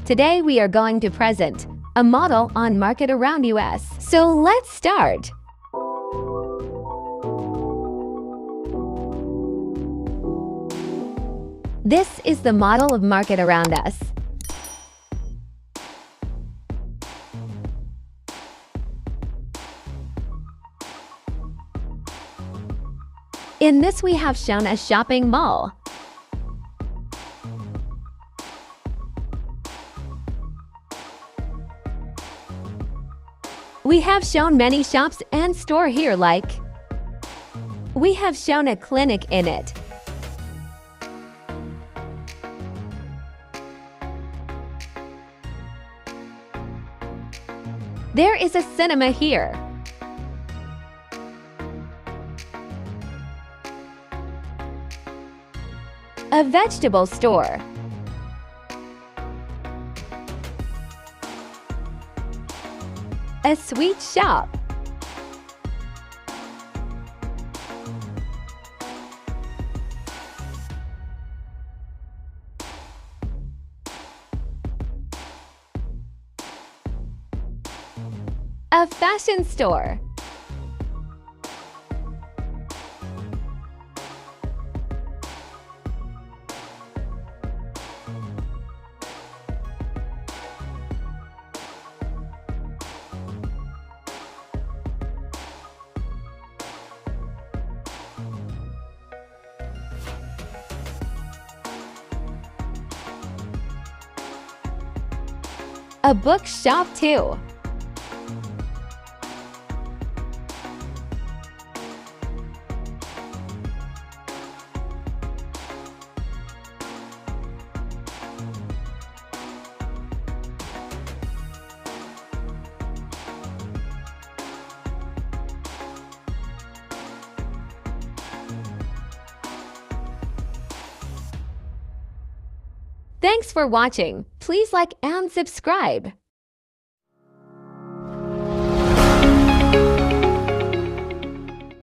Today we are going to present a model on market around US. So let's start. This is the model of market around us. In this we have shown a shopping mall. We have shown many shops and store here like we have shown a clinic in it. There is a cinema here. A vegetable store. A sweet shop. A fashion store. A bookshop too. Thanks for watching. Please like and subscribe.